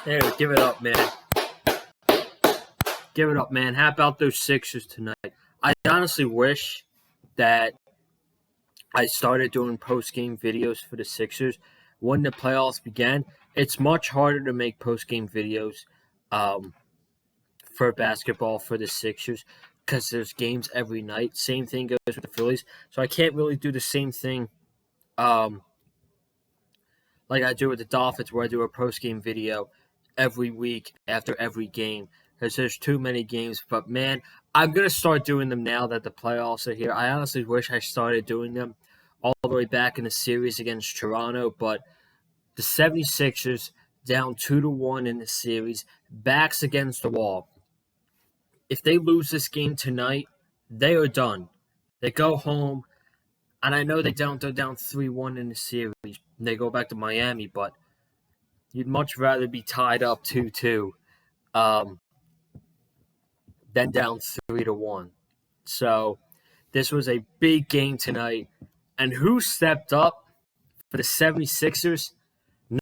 There, give it up, man. Give it up, man. How about those Sixers tonight? I honestly wish that I started doing post-game videos for the Sixers when the playoffs began. It's much harder to make post-game videos um, for basketball for the Sixers because there's games every night. Same thing goes with the Phillies. So I can't really do the same thing um, like I do with the Dolphins, where I do a post-game video every week after every game because there's too many games. But man, I'm gonna start doing them now that the playoffs are here. I honestly wish I started doing them all the way back in the series against Toronto, but the 76ers down 2-1 in the series, backs against the wall. If they lose this game tonight, they are done. They go home, and I know they're down 3-1 in the series. They go back to Miami, but you'd much rather be tied up 2-2 um, than down 3-1. So this was a big game tonight. And who stepped up for the 76ers?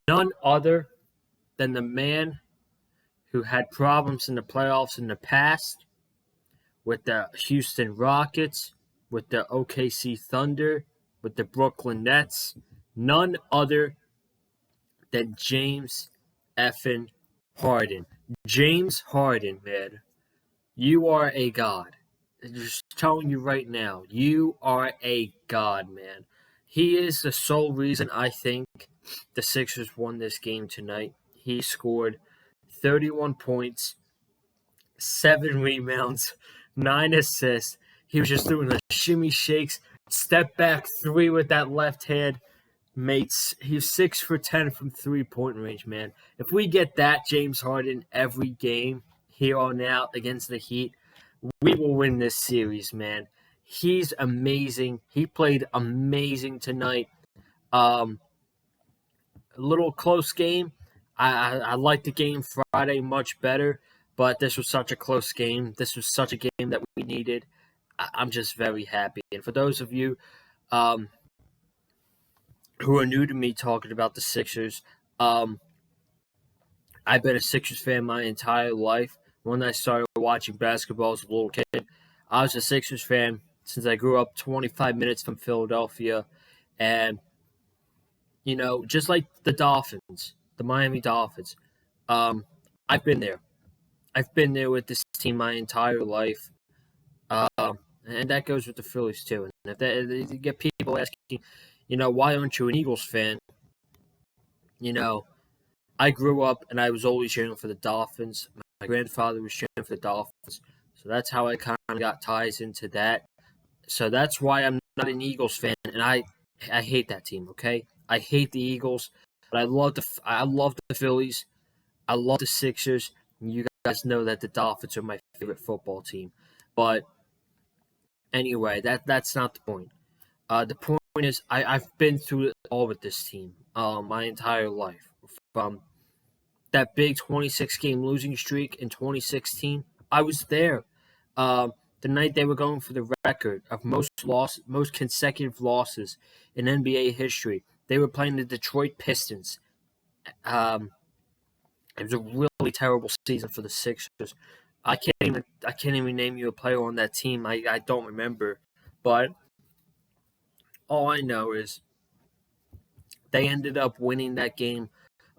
None other than the man who had problems in the playoffs in the past with the Houston Rockets, with the OKC Thunder, with the Brooklyn Nets. None other than James effing Harden. James Harden, man. You are a god. I'm just telling you right now, you are a god, man. He is the sole reason I think the Sixers won this game tonight. He scored 31 points, 7 rebounds, 9 assists. He was just doing the shimmy shakes, step back three with that left hand. Mates, he's 6 for 10 from 3-point range, man. If we get that James Harden every game here on out against the Heat, we will win this series, man. He's amazing. He played amazing tonight. A little close game. I like the game Friday much better, but this was such a close game. This was such a game that we needed. I'm just very happy. And for those of you who are new to me talking about the Sixers, I've been a Sixers fan my entire life. When I started watching basketball as a little kid, I was a Sixers fan since I grew up 25 minutes from Philadelphia. And, just like the Dolphins, the Miami Dolphins, I've been there. I've been there with this team my entire life. And that goes with the Phillies, too. And if you get people asking, why aren't you an Eagles fan? I grew up and I was always cheering for the Dolphins. My grandfather was cheering for the Dolphins. So that's how I kind of got ties into that. So that's why I'm not an Eagles fan, and I hate that team, okay? I hate the Eagles, but I love the Phillies. I love the Sixers. And you guys know that the Dolphins are my favorite football team. But anyway, that's not the point. The point is I've been through it all with this team my entire life. From that big 26-game losing streak in 2016, I was there. The night they were going for the record of most consecutive losses in NBA history. They were playing the Detroit Pistons. It was a really terrible season for the Sixers. I can't even name you a player on that team. I don't remember, but all I know is they ended up winning that game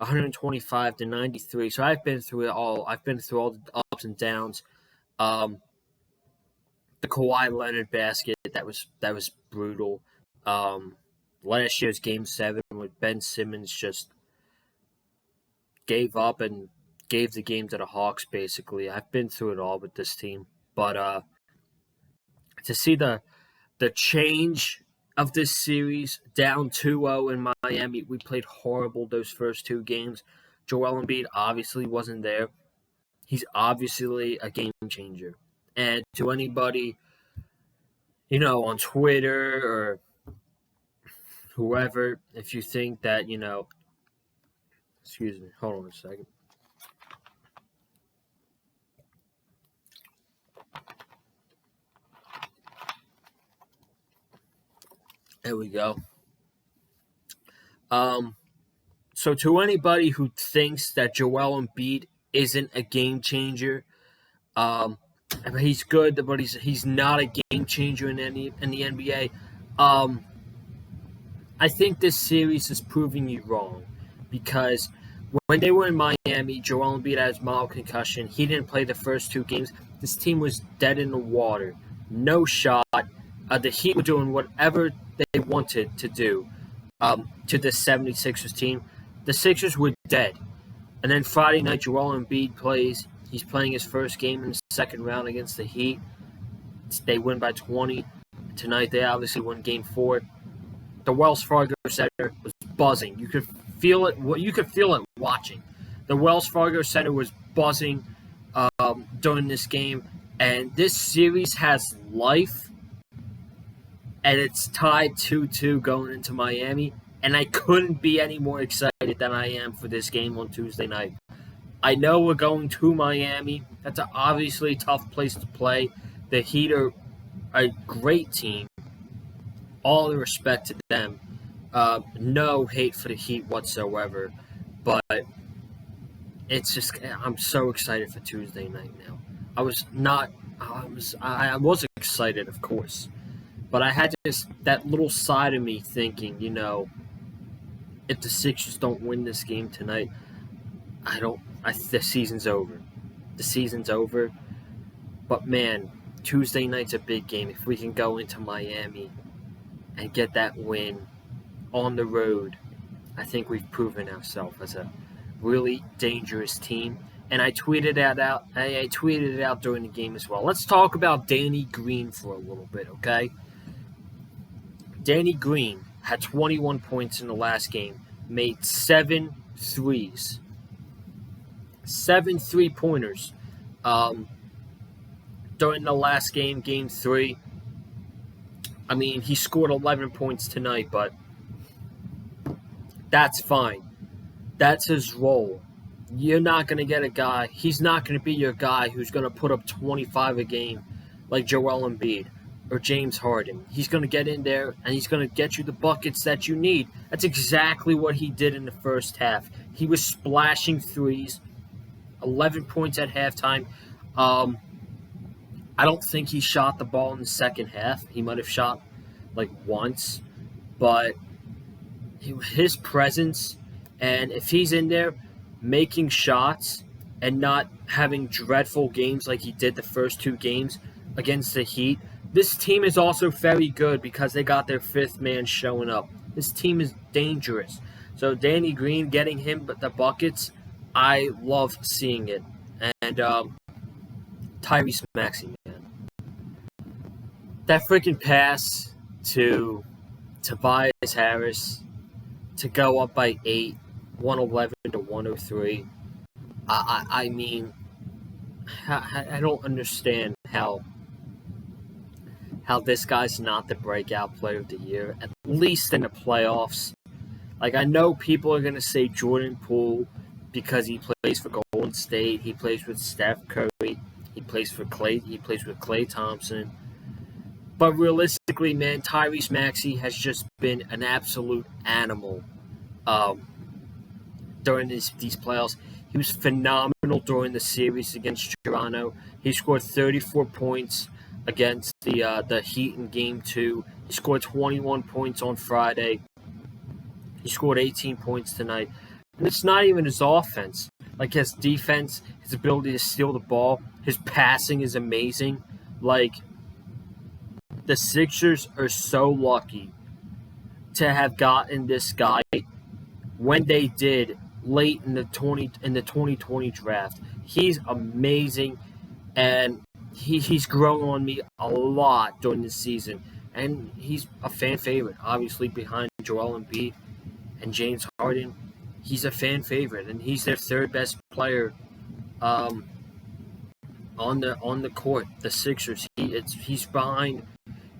125-93. So I've been through it all. I've been through all the ups and downs. The Kawhi Leonard basket, that was brutal. Last year's Game 7 with Ben Simmons just gave up and gave the game to the Hawks, basically. I've been through it all with this team. But to see the change of this series, down 2-0 in Miami, we played horrible those first two games. Joel Embiid obviously wasn't there. He's obviously a game changer. And to anybody, on Twitter or whoever, if you think that, excuse me, hold on a second. There we go. So to anybody who thinks that Joel Embiid isn't a game changer, um, he's good, but he's not a game changer in the NBA. Um, I think this series is proving you wrong because when they were in Miami, Joel Embiid had his mild concussion. He didn't play the first two games. This team was dead in the water. No shot. The Heat were doing whatever they wanted to do to the 76ers team. The Sixers were dead. And then Friday night, Joel Embiid plays. He's playing his first game in the second round against the Heat. They win by 20. Tonight, they obviously won Game 4. The Wells Fargo Center was buzzing. You could feel it. You could feel it watching. The Wells Fargo Center was buzzing during this game, and this series has life. And it's tied 2-2 going into Miami, and I couldn't be any more excited than I am for this game on Tuesday night. I know we're going to Miami. That's an obviously tough place to play. The Heat are a great team. All the respect to them. No hate for the Heat whatsoever. But it's just, I'm so excited for Tuesday night now. I was excited, of course. But I had that little side of me thinking, if the Sixers don't win this game tonight, the season's over. The season's over. But man, Tuesday night's a big game. If we can go into Miami and get that win on the road, I think we've proven ourselves as a really dangerous team. And I tweeted it out. I tweeted it out during the game as well. Let's talk about Danny Green for a little bit, okay? Danny Green had 21 points in the last game, made 7 threes. 7 3-pointers during the last game, Game 3. I mean, he scored 11 points tonight, but that's fine. That's his role. You're not going to get a guy. He's not going to be your guy who's going to put up 25 a game like Joel Embiid or James Harden. He's going to get in there and he's going to get you the buckets that you need. That's exactly what he did in the first half. He was splashing threes, 11 points at halftime. I don't think he shot the ball in the second half. He might have shot like once, but his presence, and if he's in there making shots and not having dreadful games like he did the first two games against the Heat, this team is also very good because they got their fifth man showing up. This team is dangerous. So Danny Green getting him the buckets, I love seeing it. And Tyrese Maxey, man. That freaking pass to Tobias Harris to go up by 8, 111 to 103. I mean, I don't understand how this guy's not the breakout player of the year, at least in the playoffs. Like, I know people are going to say Jordan Poole because he plays for Golden State. He plays with Steph Curry. He plays with Klay Thompson. But realistically, man, Tyrese Maxey has just been an absolute animal during these playoffs. He was phenomenal during the series against Toronto. He scored 34 points against the Heat in Game 2. He scored 21 points on Friday. He scored 18 points tonight. And it's not even his offense. Like, his defense, his ability to steal the ball, his passing is amazing. Like, the Sixers are so lucky to have gotten this guy when they did late in the 2020 draft. He's amazing, and he's grown on me a lot during this season. And he's a fan favorite, obviously behind Joel Embiid and James Harden. He's a fan favorite, and he's their third best player on the court. The Sixers. He's behind.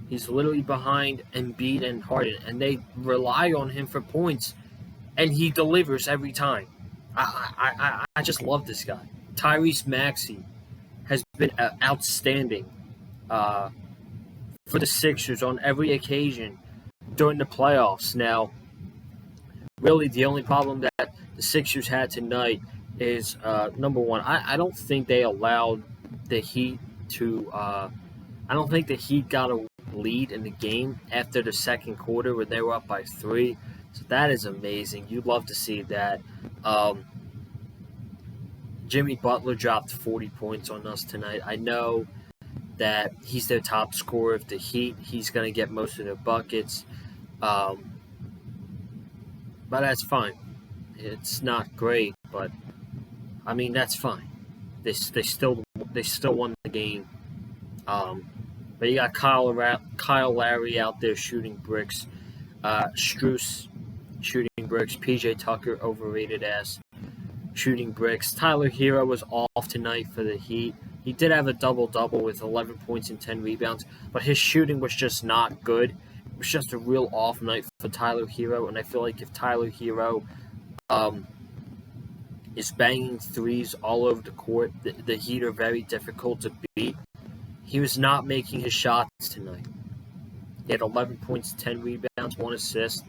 He's literally behind Embiid and Harden, and they rely on him for points, and he delivers every time. I just love this guy. Tyrese Maxey has been outstanding for the Sixers on every occasion during the playoffs. Now, really the only problem that the Sixers had tonight is number one. I don't think they allowed the Heat to. I don't think the Heat got a lead in the game after the second quarter where they were up by 3. So that is amazing. You'd love to see that. Jimmy Butler dropped 40 points on us tonight. I know that he's their top scorer of the Heat. He's going to get most of their buckets. But that's fine. It's not great, but I mean that's fine. They still won the game. But you got Kyle Lowry out there shooting bricks. Strus shooting bricks. PJ Tucker, overrated ass, shooting bricks. Tyler Hero was off tonight for the Heat. He did have a double-double with 11 points and 10 rebounds, but his shooting was just not good. It was just a real off night for Tyler Hero, and I feel like if Tyler Hero is banging threes all over the court, the Heat are very difficult to beat. He was not making his shots tonight. He had 11 points, 10 rebounds, 1 assist.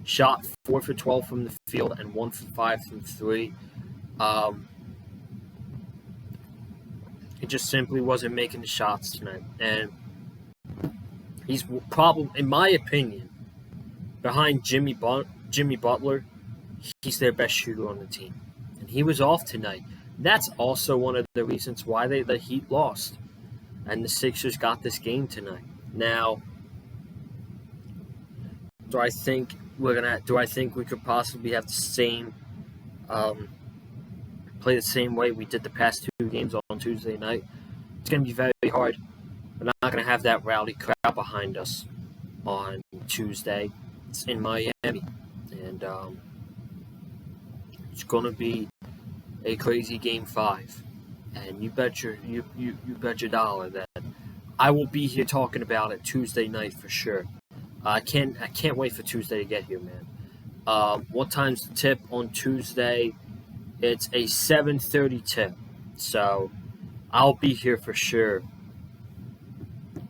Shot 4 for 12 from the field and 1 for 5 from 3. He just simply wasn't making the shots tonight. And he's probably, in my opinion, behind Jimmy Butler, he's their best shooter on the team. And he was off tonight. That's also one of the reasons why the Heat lost. And the Sixers got this game tonight. Now, do I think we could possibly have the same play the same way we did the past 2 games on Tuesday night? It's going to be very hard. We're not going to have that rowdy crowd behind us on Tuesday. It's in Miami, and it's going to be a crazy Game 5. And you bet your dollar that I will be here talking about it Tuesday night for sure. I can't wait for Tuesday to get here, man. What time's the tip on Tuesday? It's a 7:30 tip, so I'll be here for sure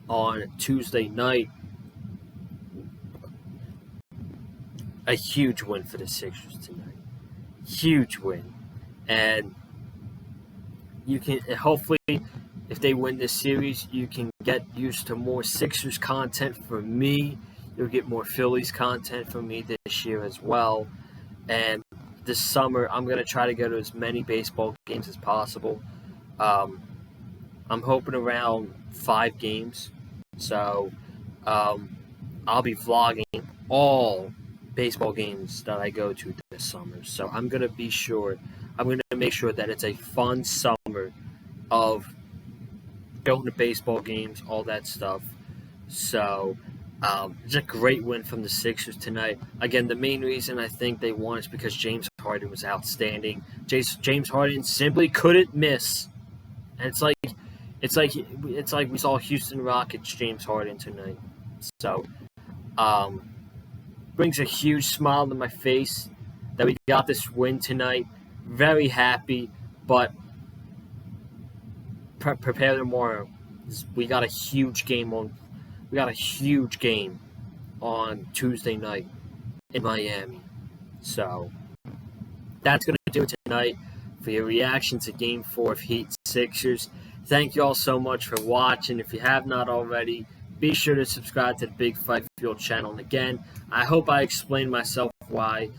on Tuesday night. A huge win for the Sixers tonight. Huge win, and you can hopefully, if they win this series, you can get used to more Sixers content from me. You'll get more Phillies content from me this year as well. And this summer, I'm going to try to go to as many baseball games as possible. I'm hoping around 5 games. So I'll be vlogging all baseball games that I go to this summer. So I'm going to make sure that it's a fun summer of going to baseball games, all that stuff. So it's a great win from the Sixers tonight. Again, the main reason I think they won is because James Harden was outstanding. James Harden simply couldn't miss, and it's like we saw Houston Rockets James Harden tonight. So brings a huge smile to my face that we got this win tonight. Very happy, but prepare tomorrow. We got a huge game on Tuesday night in Miami. So that's going to do it tonight for your reaction to Game 4 of Heat Sixers. Thank you all so much for watching. If you have not already, be sure to subscribe to the Big Fight Fuel channel. And again, I hope I explained myself well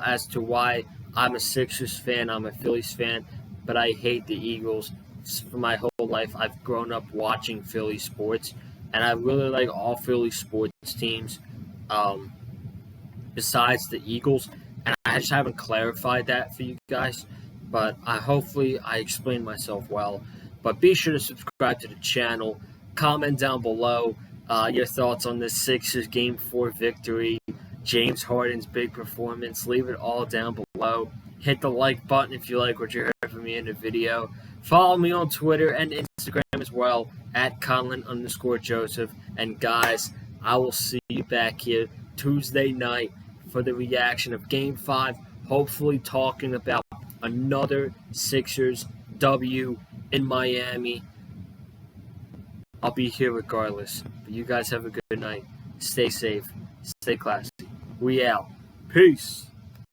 as to why I'm a Sixers fan, I'm a Phillies fan, but I hate the Eagles. For my whole life, I've grown up watching Philly sports, and I really like all Philly sports teams besides the Eagles. And I just haven't clarified that for you guys, but hopefully I explained myself well. But be sure to subscribe to the channel. Comment down below your thoughts on this Sixers Game 4 victory, James Harden's big performance. Leave it all down below. Hit the like button if you like what you heard from me in the video. Follow me on Twitter and Instagram as well, at Conlon_Joseph. And guys, I will see you back here Tuesday night for the reaction of Game 5. Hopefully talking about another Sixers W in Miami. I'll be here regardless. But you guys have a good night. Stay safe. Stay classy. We out. Peace.